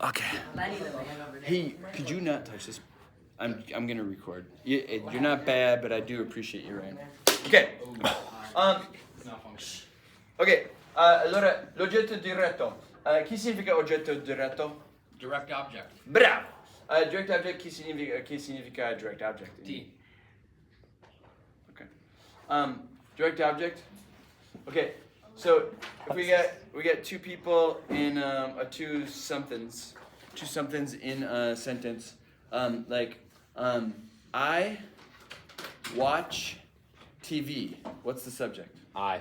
Okay. Hey, could you not touch this? I'm gonna record. You're not bad, but I do appreciate you, Ryan. Okay. Ok. Allora, l'oggetto diretto. Chi significa oggetto diretto? Direct object. Bravo. Direct object. Chi significa direct object? T. Okay. Direct object. Okay. So if we get two people in two somethings in a sentence, I watch TV. What's the subject? I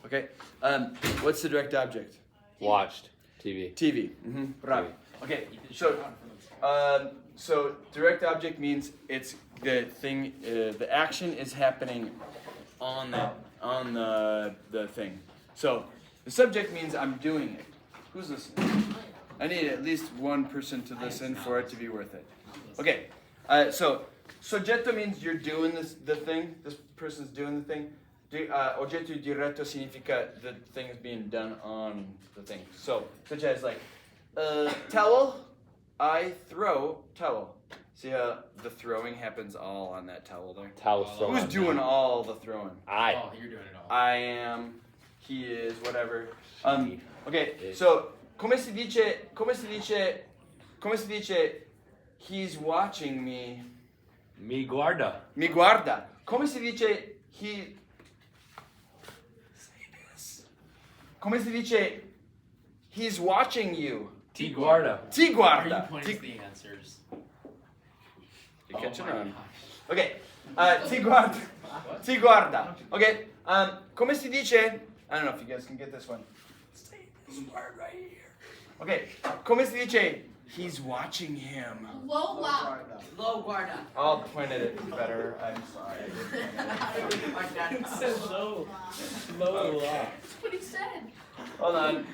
Okay. What's the direct object? watched TV. TV. Bravo. Okay. So direct object means it's the thing. The action is happening on the thing. So the subject means I'm doing it. Who's listening? I need at least one person to listen for it to be worth it. Okay. So soggetto means you're doing the thing. This person's doing the thing. Oggetto diretto significa the thing is being done on the thing. So such as like towel. I throw towel. See how the throwing happens all on that towel there? Towel thrown. Who's doing all the throwing? I. Oh, you're doing it all. I am. He is. Whatever. Okay. So come si dice? He's watching me. Mi guarda. Mi guarda. Come si dice? He. Say this. Come si dice? He's watching you. Ti guarda. Ti Why are you guarda. pointing to the answers? You're catching my on. gosh. Okay. Ti guarda. Ti guarda. Okay. Come si dice? I don't know if you guys can get this one. Say this word right here. Okay. Come si dice? He's watching him. Low guarda. I'll point at it better. I'm sorry. It says low. Low. That's what he said. Hold on.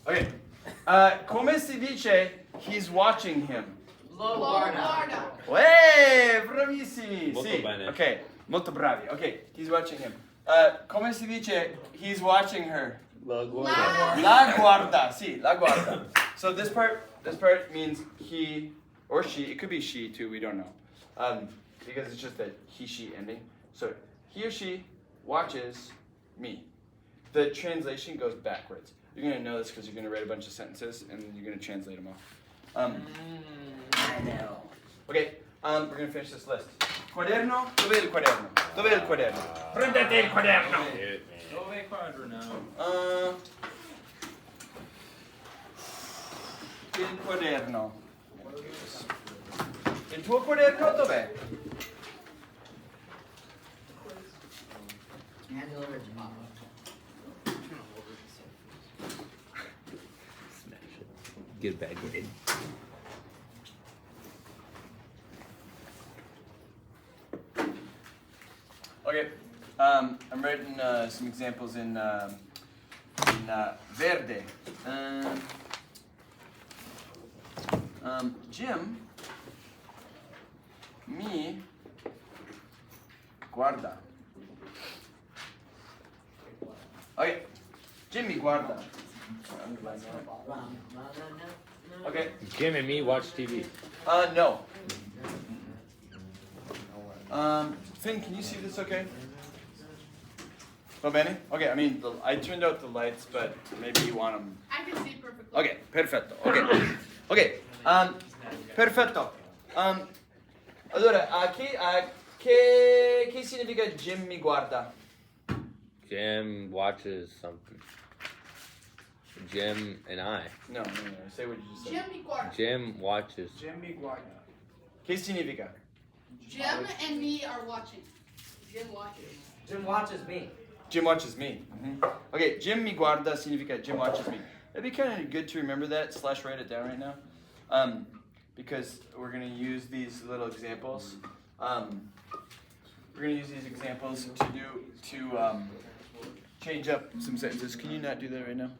Okay. Come si dice? He's watching him. Low guarda. Uè, bravissimi. Molto Sì. bene. Okay. Molto bravi. Okay. He's watching him. Come si dice? He's watching her. La La guarda. Sì, la guarda. So this part means he or she. It could be she too. We don't know. Because it's just a he she ending. So he or she watches me. The translation goes backwards. You're gonna know this because you're gonna write a bunch of sentences and you're gonna translate them all. I know. Okay. We're gonna finish this list. Quaderno? Dov'è il quaderno? Dov'è il quaderno? Prendete il quaderno. Dove quaderno? Il quaderno. Il tuo quaderno dov'è? Get back in. Okay. I'm writing some examples in verde. Jim mi guarda. Okay. Jim mi guarda. Okay. Jim and me watch TV. No. Finn, can you see this okay? Va bene? Okay, I mean, I turned out the lights, but maybe you want them. I can see perfectly. Okay, perfetto. Okay. Okay. Perfetto. Allora, che significa Jim mi guarda? Jim watches something. Jim and I. No. Say what you just said. Jim mi guarda. Jim watches. Che significa? Jim and me are watching. Jim watches. Jim watches me. Jim watches me. Okay, Jim mi guarda significa Jim watches me. It'd be kind of good to remember that / write it down right now, because we're gonna use these little examples. We're gonna use these examples to change up some sentences. Can you not do that right now?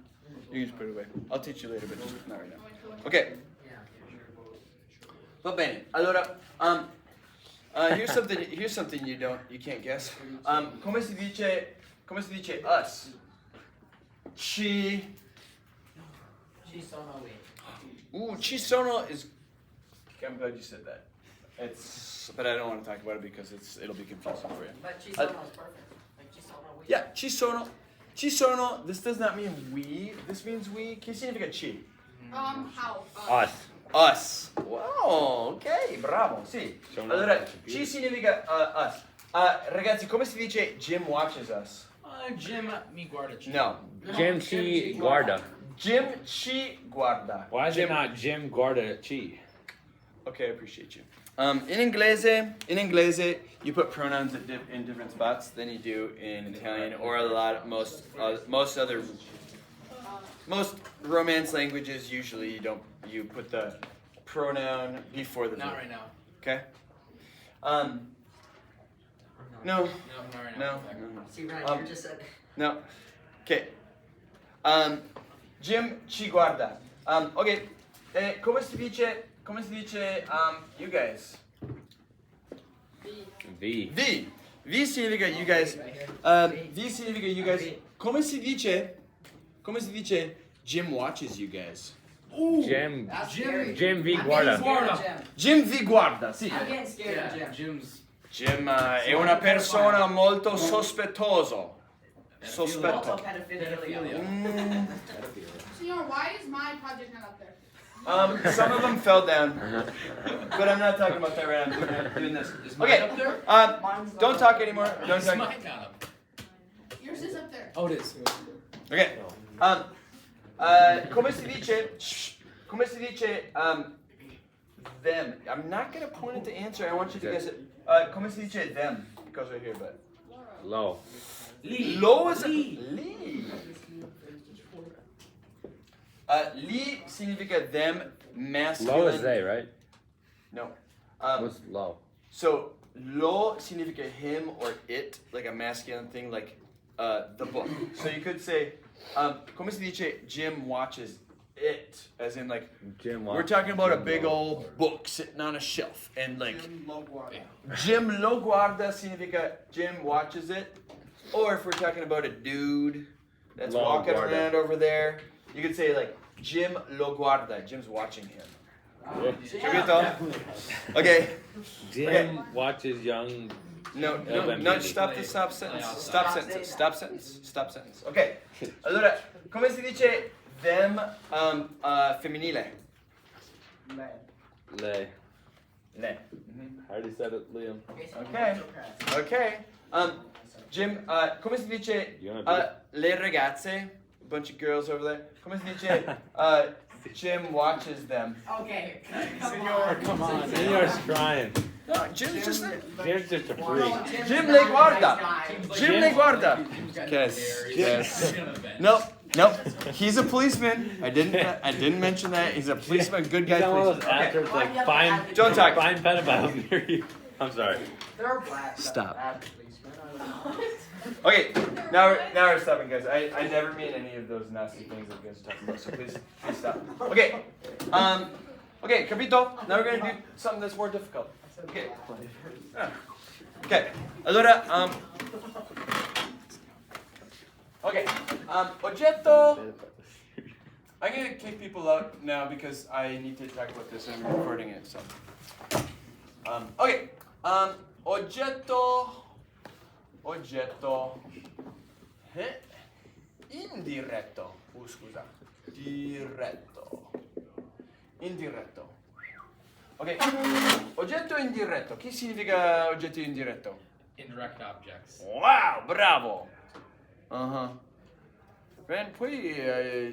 You can just put it away. I'll teach you later, but just not right now. Okay. Va bene. Allora, here's something you can't guess. Come si dice us? Ci Ci sono we. Ooh, ci sono is. Okay, I'm glad you said that. It's, but I don't want to talk about it because it'll be confusing for you. But ci sono is perfect. Like ci sono we. Yeah, ci sono. Ci sono. This does not mean we. This means we. Che significa ci? How? Us. Us. Wow, ok, bravo, sì. Sono Allora, computer. ci significa us. Ragazzi, come si dice Jim watches us? Jim, mi guarda. No. Jim ci guarda. Jim ci guarda. Why is Jim, it not Jim guarda chi? Okay, I appreciate you. In inglese, you put pronouns in different spots than you do in Italian or most Romance languages. Usually, you put the pronoun before the Not verb. right now. Okay. No. No, not right now. No. See, Ryan, Um, you just said. No. Okay. Jim ci guarda. Okay. Come si dice? You guys. V. V significa you guys. V significa you guys. Come si dice? Jim watches you guys. Jim. That's scary. Jim V I'm guarda. getting scared of Jim. Jim vi guarda. Sì. I'm getting scared of Yeah, Jim. Jim's. Jim è una persona molto sospettoso. Also Sospetto. pedophilia. Senor, why is my project not up there? Some of them fell down, but I'm not talking about that right now. I'm doing this. Is mine Okay. up there? Don't talk anymore. Don't Is talk. mine not up? Yours is up there. Oh, it is. Okay. Come si dice? Come si dice? Them. I'm not gonna point it to answer. I want you to guess it. Come si dice them? It goes right here, but. Low. Low is li. Li significa them, masculine. Low is they, right? No. What's low? So lo significa him or it, like a masculine thing, like the book. So you could say, come si dice Jim watches it, as in like Jim we're watches. talking about a Jim big low. old book sitting on a shelf, and like Jim lo guarda significa Jim watches it, or if we're talking about a dude that's Lo walking guarda. around over there, you could say like Jim lo guarda. Jim's watching him. Capito? Okay. Jim watches young. No, bambini. no, stop sentence. Stop sentence. Ok. Allora, come si dice them femminile? Le. Le. I already said it, Liam. Okay. Jim, come si dice You wanna le ragazze? A bunch of girls over there. Come si dice Jim watches them? Okay. Come on, Senior's trying. No, Jim's just Jim's just a freak. Jim le guarda. Jim le guarda. Yes. Nope. He's a policeman. I didn't mention that. He's a policeman. Good guy. He's on one of those Policeman. actors like fine. Don't talk. Fine pedophiles near you. I'm sorry. They're black. Stop. Bad policemen. I don't know. Okay, now we're stopping, guys. I never mean any of those nasty things that you guys are talking about, so please stop. Okay, okay, capito? Now we're gonna do something that's more difficult. Okay. Okay. Allora, okay. Oggetto. I'm gonna kick people out now because I need to talk about this and I'm recording it. So. Okay. Oggetto indiretto. Scusa. Indiretto. Ok. Oggetto indiretto. Che significa oggetto indiretto? Indirect objects. Wow, bravo. Ben, puoi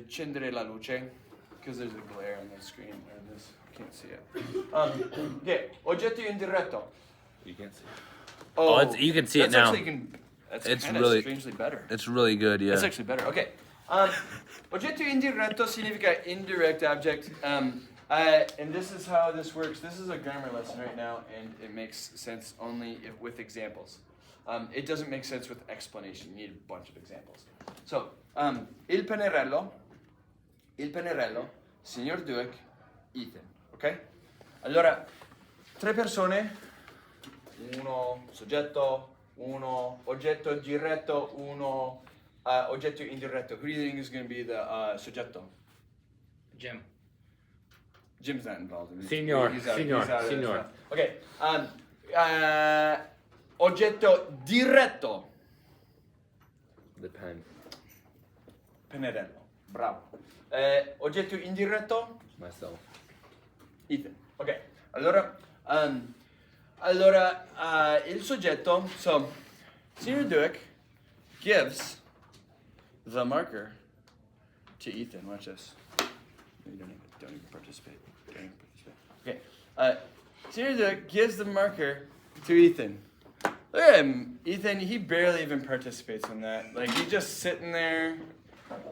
accendere la luce? Because there's a glare on the screen. Or this. Can't see it. Okay. Oggetto indiretto. You can't see. Oh, you can see it that's now. Actually, that's It's kinda really- strangely better. It's really good, yeah. That's actually better. Okay. Oggetto indiretto significa indirect object. And this is how this works. This is a grammar lesson right now, and it makes sense only with examples. It doesn't make sense with explanation. You need a bunch of examples. So, il pennarello, signor Dueck, Ethan. Ok? Allora, tre persone. Uno soggetto, uno oggetto diretto, uno oggetto indiretto. Who do you think is going to be the soggetto? Jim. Jim's not involved in it. Signor, He's out signor, of this signor. stuff. Okay. Oggetto diretto. The pen. Pennarello. Bravo. Oggetto indiretto. Myself. Ethan. Ok. Allora, il soggetto. So, Senior Duick gives the marker to Ethan. Watch this. You don't even participate. Don't even participate. Okay. Senior Duick gives the marker to Ethan. Look at him. Ethan, he barely even participates in that. Like, he's just sitting there,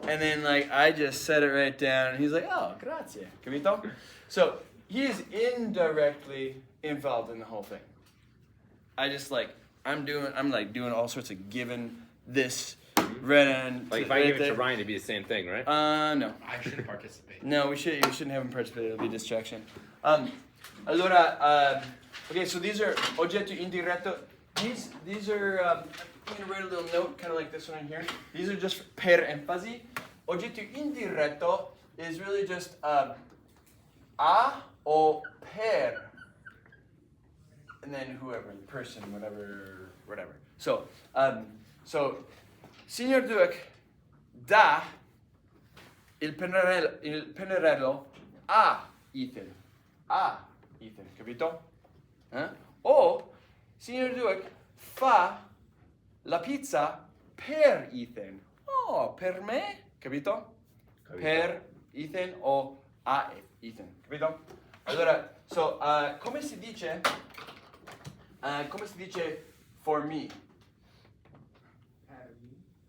and then, like, I just set it right down, and he's like, oh, grazie. Capito? So, he is indirectly involved in the whole thing. I'm doing all sorts of giving this right on. Like if I right give it there. to Ryan, it'd be the same thing, right? No. I shouldn't participate. No, you shouldn't have him participate. It'll be a distraction. Okay, so these are oggetto indiretto. These are, I'm going to write a little note, kind of like this one in here. These are just per enfasi. Oggetto indiretto is really just a o per, and then whoever, person, whatever. So, Signor Duick dà il pennarello a Ethan. Capito? O Signor Duick fa la pizza per Ethan. Oh, per me? Capito? Per Ethan o a Ethan. Capito? Allora, so, come si dice for me?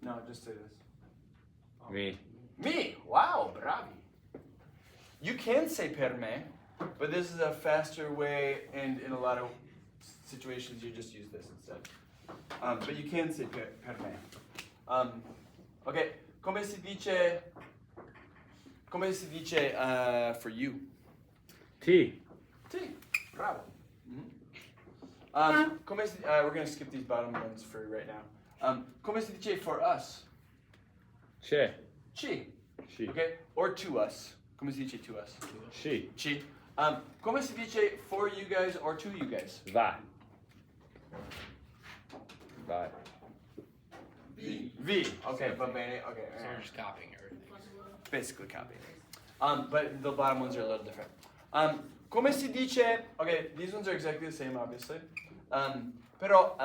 No, just say this. Me. Me! Wow, bravi. You can say per me, but this is a faster way, and in a lot of situations you just use this instead. But you can say per me. Okay, come si dice for you? T. Sì, bravo. We're going to skip these bottom ones for right now. Come si dice for us? Che. Ci. She. Okay? Or to us. Come si dice to us? She. Ci. Come si dice for you guys or to you guys? Va. Vai. V. Okay, va bene. Okay. So we're just copying everything. Basically copying. But the bottom ones are a little different. Come si dice? Okay, these ones are exactly the same, obviously. Pero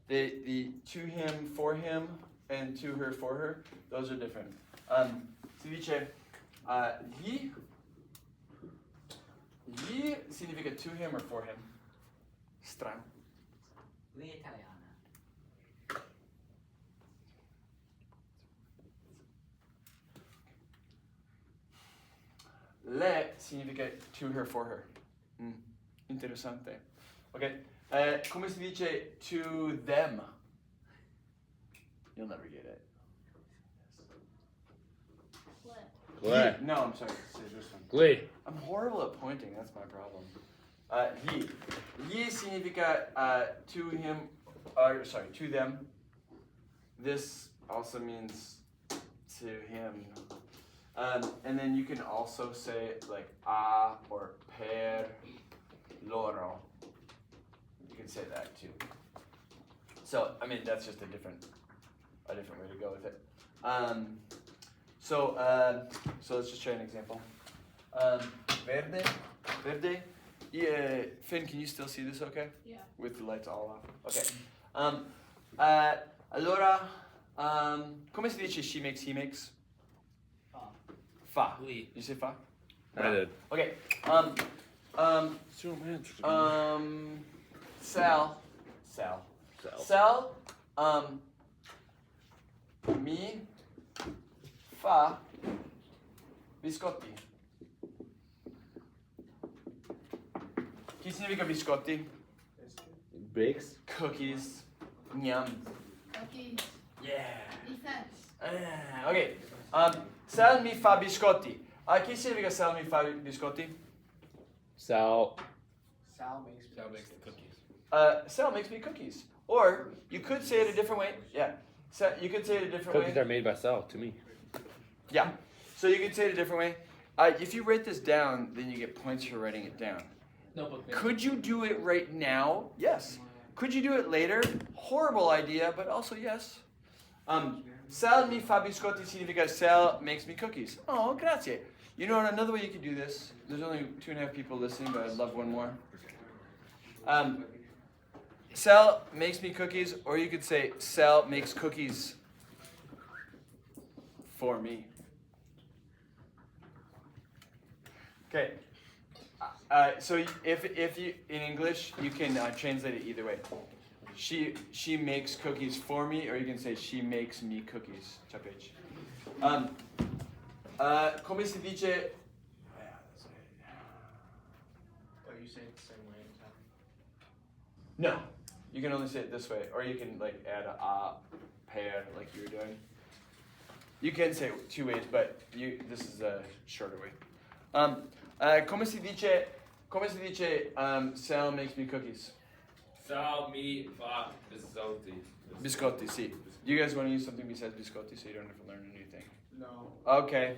the to him, for him, and to her, for her, those are different. Si dice gli significa to him or for him. Strano. L'italiana. Le significa to her, for her. Interessante. Ok. Come si dice to them? You'll never get it. Gle. No, I'm sorry. Say this one. Gle. I'm horrible at pointing. That's my problem. Gli. Gli significa to him, or sorry, to them. This also means to him. And then you can also say like a or per loro. You can say that too. So I mean that's just a different way to go with it. So let's just try an example. Verde. Yeah, Finn, can you still see this? Okay. Yeah. With the lights all off. Okay. Allora, come si dice she makes, he makes? Fa. Lui. You say fa? I did. Okay. Sal. Mi fa biscotti. Che significa biscotti? Bakes. Cookies. Yum. Okay. Yeah. Defense. Okay. Sal mi fa biscotti. Che significa sal mi fa biscotti? Sal. Sal makes makes the cookies. Sal makes me cookies. Or you could say it a different way. Yeah. So you could say it a different Cookies way. are made by Sal to me. Yeah. So you could say it a different way. If you write this down, then you get points for writing it down. Notebook. Could you do it right now? Yes. Could you do it later? Horrible idea, but also yes. Sal mi fa biscotti significa Sal makes me cookies. Oh, grazie. You know another way you could do this? There's only 2.5 people listening, but I'd love one more. Sal makes me cookies, or you could say Sal makes cookies for me. Okay. So if you in English you can translate it either way. She makes cookies for me, or you can say she makes me cookies. Chapage. Come si dice? Are you saying it the same way in Italian? No, you can only say it this way, or you can like add a per like you were doing. You can say it 2 ways, but this is a shorter way. Come si dice? Sal makes me cookies. Sal mi fa biscotti. Biscotti, sì. Do you guys want to use something besides biscotti so you don't have to learn a new thing? No. Okay.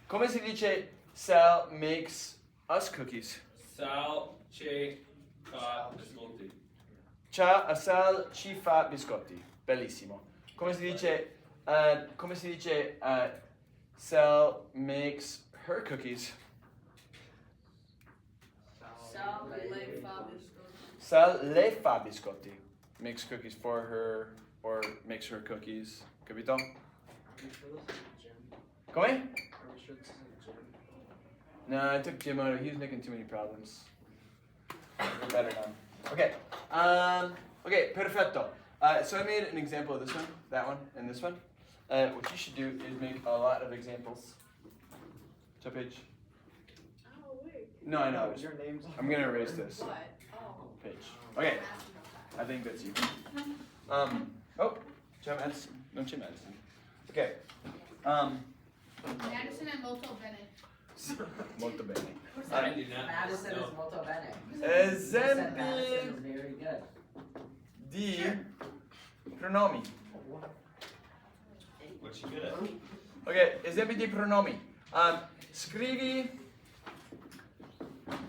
Come si dice Sal makes us cookies? Sal ci fa biscotti. Sal ci fa biscotti. Bellissimo. Come si dice Sal makes her cookies? Sal le fa biscotti. Makes cookies for her or makes her cookies. Capito? Are we sure this isn't Jim? Come? Are we sure this isn't Jim? No, I took Jim out. He was making too many problems. We're better now. Okay. Okay, perfetto. So I made an example of this one, that one, and this one. What you should do is make a lot of examples. So page. Oh, wait. No, I know. Your name's I'm gonna erase this What? Oh. page. Okay. I think that's you. Oh, c'è Madison. Non c'è Madison. Okay. Madison and Molto Bene. Molto bene. I do not Madison know. is molto bene. You said Madison Esempi is very good. di pronomi. What you good at? Ok, esempi di pronomi. Scrivi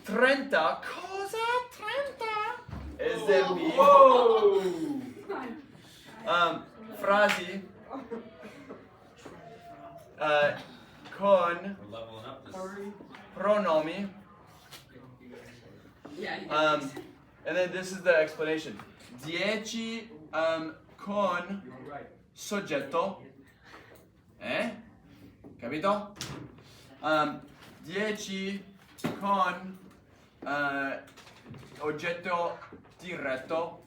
30. Cosa? 30? Esempi. Frasi. Con We're leveling up this. pronomi. And then this is the explanation. 10 con soggetto. Capito? 10 con oggetto diretto.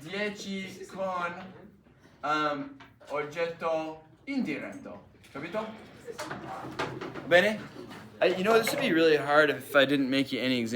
10 con oggetto indiretto. Capito? Bene? You know, this would be really hard if I didn't make you any examples.